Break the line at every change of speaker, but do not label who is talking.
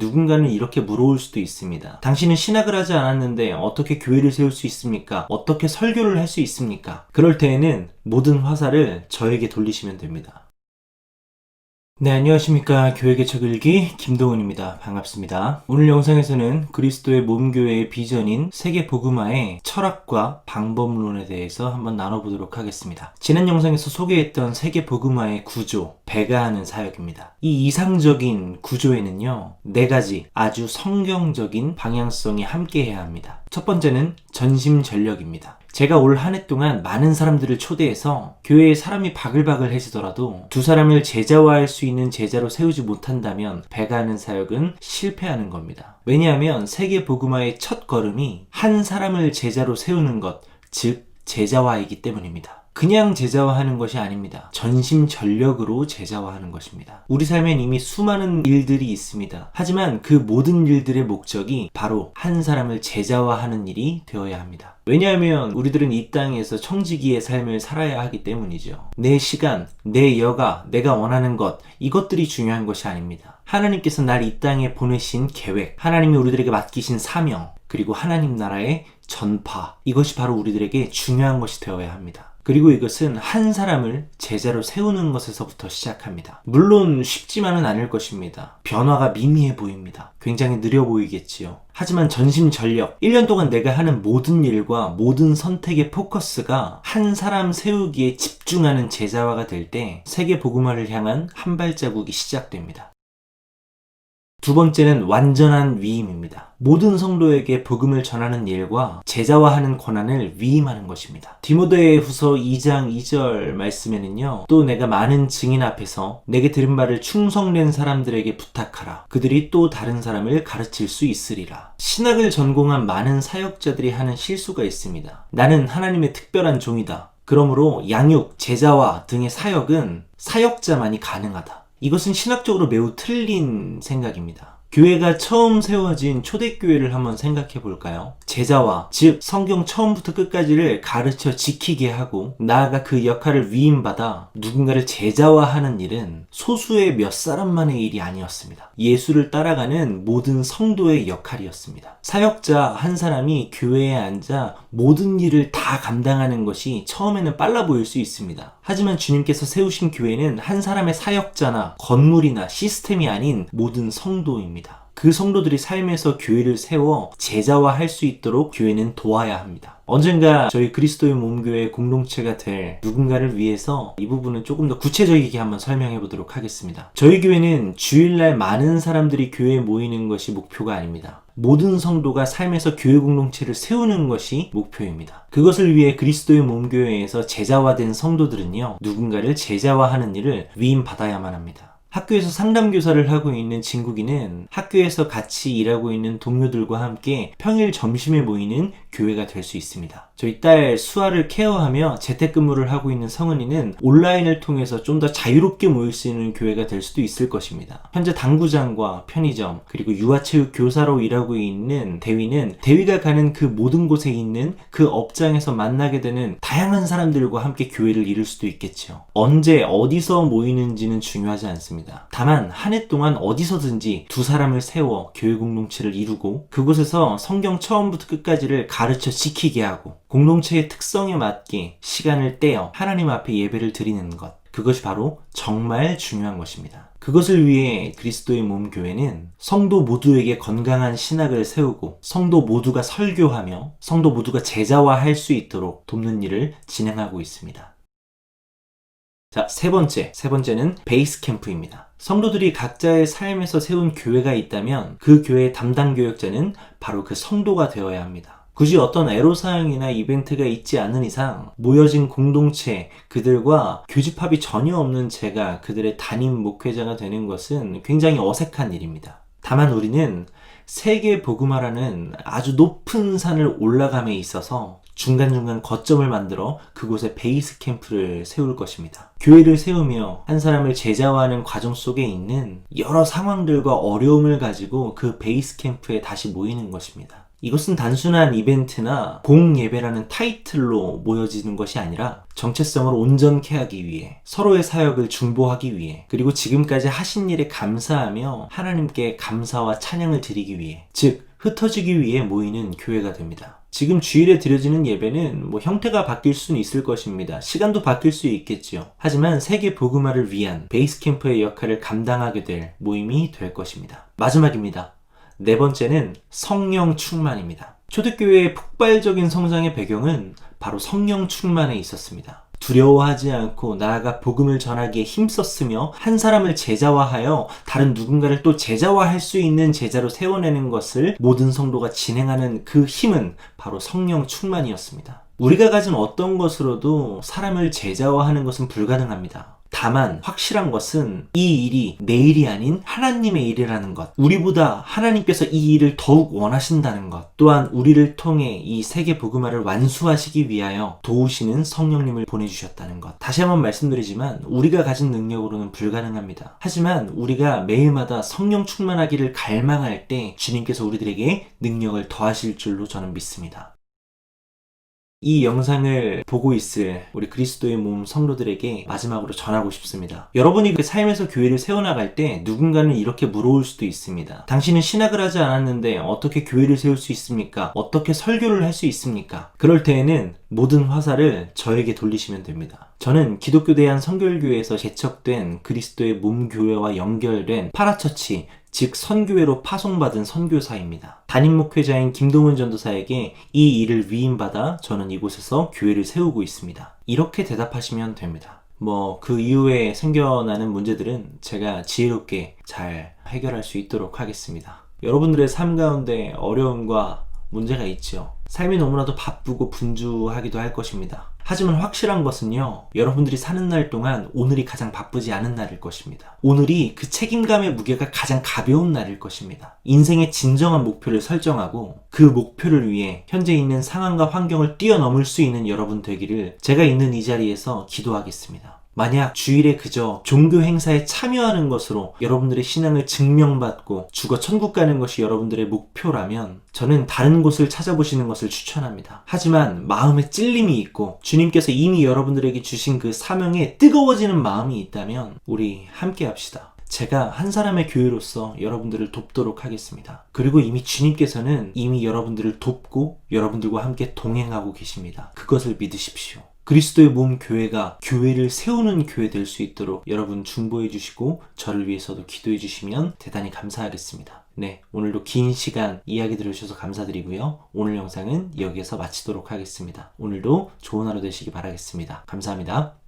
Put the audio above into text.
누군가는 이렇게 물어올 수도 있습니다. 당신은 신학을 하지 않았는데 어떻게 교회를 세울 수 있습니까? 어떻게 설교를 할 수 있습니까? 그럴 때에는 모든 화살을 저에게 돌리시면 됩니다. 네, 안녕하십니까. 교회의 척일기 김도훈입니다. 반갑습니다. 오늘 영상에서는 그리스도의 몸교회의 비전인 세계복음화의 철학과 방법론에 대해서 한번 나눠보도록 하겠습니다. 지난 영상에서 소개했던 세계복음화의 구조, 배가 하는 사역입니다. 이 이상적인 구조에는요, 4가지 아주 성경적인 방향성이 함께해야 합니다. 첫 번째는 전심전력입니다. 제가 올 한 해 동안 많은 사람들을 초대해서 교회에 사람이 바글바글해지더라도 두 사람을 제자화할 수 있는 제자로 세우지 못한다면 배가 하는 사역은 실패하는 겁니다. 왜냐하면 세계 복음화의 첫 걸음이 한 사람을 제자로 세우는 것, 즉 제자화이기 때문입니다. 그냥 제자화하는 것이 아닙니다. 전심전력으로 제자화하는 것입니다. 우리 삶엔 이미 수많은 일들이 있습니다. 하지만 그 모든 일들의 목적이 바로 한 사람을 제자화하는 일이 되어야 합니다. 왜냐하면 우리들은 이 땅에서 청지기의 삶을 살아야 하기 때문이죠. 내 시간, 내 여가, 내가 원하는 것, 이것들이 중요한 것이 아닙니다. 하나님께서 날 이 땅에 보내신 계획, 하나님이 우리들에게 맡기신 사명, 그리고 하나님 나라의 전파, 이것이 바로 우리들에게 중요한 것이 되어야 합니다. 그리고 이것은 한 사람을 제자로 세우는 것에서부터 시작합니다. 물론 쉽지만은 않을 것입니다. 변화가 미미해 보입니다. 굉장히 느려 보이겠지요. 하지만 전심전력, 1년 동안 내가 하는 모든 일과 모든 선택의 포커스가 한 사람 세우기에 집중하는 제자화가 될 때 세계 복음화를 향한 한 발자국이 시작됩니다. 두 번째는 완전한 위임입니다. 모든 성도에게 복음을 전하는 일과 제자화하는 권한을 위임하는 것입니다. 디모데후서 2장 2절 말씀에는요, 또 내가 많은 증인 앞에서 내게 들은 바를 충성된 사람들에게 부탁하라. 그들이 또 다른 사람을 가르칠 수 있으리라. 신학을 전공한 많은 사역자들이 하는 실수가 있습니다. 나는 하나님의 특별한 종이다. 그러므로 양육, 제자화 등의 사역은 사역자만이 가능하다. 이것은 신학적으로 매우 틀린 생각입니다. 교회가 처음 세워진 초대교회를 한번 생각해 볼까요? 제자화, 즉 성경 처음부터 끝까지를 가르쳐 지키게 하고 나아가 그 역할을 위임받아 누군가를 제자화하는 일은 소수의 몇 사람만의 일이 아니었습니다. 예수를 따라가는 모든 성도의 역할이었습니다. 사역자 한 사람이 교회에 앉아 모든 일을 다 감당하는 것이 처음에는 빨라 보일 수 있습니다. 하지만 주님께서 세우신 교회는 한 사람의 사역자나 건물이나 시스템이 아닌 모든 성도입니다. 그 성도들이 삶에서 교회를 세워 제자화할 수 있도록 교회는 도와야 합니다. 언젠가 저희 그리스도의 몸교회 공동체가 될 누군가를 위해서 이 부분은 조금 더 구체적이게 한번 설명해 보도록 하겠습니다. 저희 교회는 주일날 많은 사람들이 교회에 모이는 것이 목표가 아닙니다. 모든 성도가 삶에서 교회 공동체를 세우는 것이 목표입니다. 그것을 위해 그리스도의 몸교회에서 제자화된 성도들은요, 누군가를 제자화하는 일을 위임받아야만 합니다. 학교에서 상담교사를 하고 있는 진국이는 학교에서 같이 일하고 있는 동료들과 함께 평일 점심에 모이는 교회가 될 수 있습니다. 저희 딸 수아를 케어하며 재택근무를 하고 있는 성은이는 온라인을 통해서 좀 더 자유롭게 모일 수 있는 교회가 될 수도 있을 것입니다. 현재 당구장과 편의점, 그리고 유아체육 교사로 일하고 있는 대위는 대위가 가는 그 모든 곳에 있는 그 업장에서 만나게 되는 다양한 사람들과 함께 교회를 이룰 수도 있겠죠. 언제 어디서 모이는지는 중요하지 않습니다. 다만 한 해 동안 어디서든지 두 사람을 세워 교회 공동체를 이루고 그곳에서 성경 처음부터 끝까지를 가르쳐 지키게 하고 공동체의 특성에 맞게 시간을 떼어 하나님 앞에 예배를 드리는 것, 그것이 바로 정말 중요한 것입니다. 그것을 위해 그리스도의 몸 교회는 성도 모두에게 건강한 신학을 세우고 성도 모두가 설교하며 성도 모두가 제자화할 수 있도록 돕는 일을 진행하고 있습니다. 자, 세 번째는 베이스 캠프입니다. 성도들이 각자의 삶에서 세운 교회가 있다면 그 교회의 담당 교역자는 바로 그 성도가 되어야 합니다. 굳이 어떤 애로사항이나 이벤트가 있지 않는 이상 모여진 공동체, 그들과 교집합이 전혀 없는 제가 그들의 담임 목회자가 되는 것은 굉장히 어색한 일입니다. 다만 우리는 세계 복음화라는 아주 높은 산을 올라감에 있어서 중간중간 거점을 만들어 그곳에 베이스 캠프를 세울 것입니다. 교회를 세우며 한 사람을 제자화하는 과정 속에 있는 여러 상황들과 어려움을 가지고 그 베이스 캠프에 다시 모이는 것입니다. 이것은 단순한 이벤트나 공예배라는 타이틀로 모여지는 것이 아니라 정체성을 온전케 하기 위해, 서로의 사역을 중보하기 위해, 그리고 지금까지 하신 일에 감사하며 하나님께 감사와 찬양을 드리기 위해, 즉 흩어지기 위해 모이는 교회가 됩니다. 지금 주일에 드려지는 예배는 형태가 바뀔 수는 있을 것입니다. 시간도 바뀔 수 있겠지요. 하지만 세계 복음화를 위한 베이스 캠프의 역할을 감당하게 될 모임이 될 것입니다. 마지막입니다. 네 번째는 성령 충만입니다. 초대교회의 폭발적인 성장의 배경은 바로 성령 충만에 있었습니다. 두려워하지 않고 나아가 복음을 전하기에 힘썼으며 한 사람을 제자화하여 다른 누군가를 또 제자화할 수 있는 제자로 세워내는 것을 모든 성도가 진행하는 그 힘은 바로 성령 충만이었습니다. 우리가 가진 어떤 것으로도 사람을 제자화하는 것은 불가능합니다. 다만 확실한 것은 이 일이 내 일이 아닌 하나님의 일이라는 것, 우리보다 하나님께서 이 일을 더욱 원하신다는 것, 또한 우리를 통해 이 세계 복음화를 완수하시기 위하여 도우시는 성령님을 보내주셨다는 것. 다시 한번 말씀드리지만 우리가 가진 능력으로는 불가능합니다. 하지만 우리가 매일마다 성령 충만하기를 갈망할 때 주님께서 우리들에게 능력을 더하실 줄로 저는 믿습니다. 이 영상을 보고 있을 우리 그리스도의 몸 성도들에게 마지막으로 전하고 싶습니다. 여러분이 그 삶에서 교회를 세워나갈 때 누군가는 이렇게 물어올 수도 있습니다. 당신은 신학을 하지 않았는데 어떻게 교회를 세울 수 있습니까? 어떻게 설교를 할 수 있습니까? 그럴 때에는 모든 화살을 저에게 돌리시면 됩니다. 저는 기독교 대한 선결교회에서 개척된 그리스도의 몸 교회와 연결된 파라처치, 즉 선교회로 파송받은 선교사입니다. 담임 목회자인 김동훈 전도사에게 이 일을 위임받아 저는 이곳에서 교회를 세우고 있습니다. 이렇게 대답하시면 됩니다. 그 이후에 생겨나는 문제들은 제가 지혜롭게 잘 해결할 수 있도록 하겠습니다. 여러분들의 삶 가운데 어려움과 문제가 있죠. 삶이 너무나도 바쁘고 분주하기도 할 것입니다. 하지만 확실한 것은요, 여러분들이 사는 날 동안 오늘이 가장 바쁘지 않은 날일 것입니다. 오늘이 그 책임감의 무게가 가장 가벼운 날일 것입니다. 인생의 진정한 목표를 설정하고 그 목표를 위해 현재 있는 상황과 환경을 뛰어넘을 수 있는 여러분 되기를 제가 있는 이 자리에서 기도하겠습니다. 만약 주일에 그저 종교 행사에 참여하는 것으로 여러분들의 신앙을 증명받고 죽어 천국 가는 것이 여러분들의 목표라면 저는 다른 곳을 찾아보시는 것을 추천합니다. 하지만 마음에 찔림이 있고 주님께서 이미 여러분들에게 주신 그 사명에 뜨거워지는 마음이 있다면 우리 함께 합시다. 제가 한 사람의 교회로서 여러분들을 돕도록 하겠습니다. 그리고 이미 주님께서는 이미 여러분들을 돕고 여러분들과 함께 동행하고 계십니다. 그것을 믿으십시오. 그리스도의 몸 교회가 교회를 세우는 교회 될 수 있도록 여러분 중보해 주시고 저를 위해서도 기도해 주시면 대단히 감사하겠습니다. 네, 오늘도 긴 시간 이야기 들어주셔서 감사드리고요. 오늘 영상은 여기에서 마치도록 하겠습니다. 오늘도 좋은 하루 되시기 바라겠습니다. 감사합니다.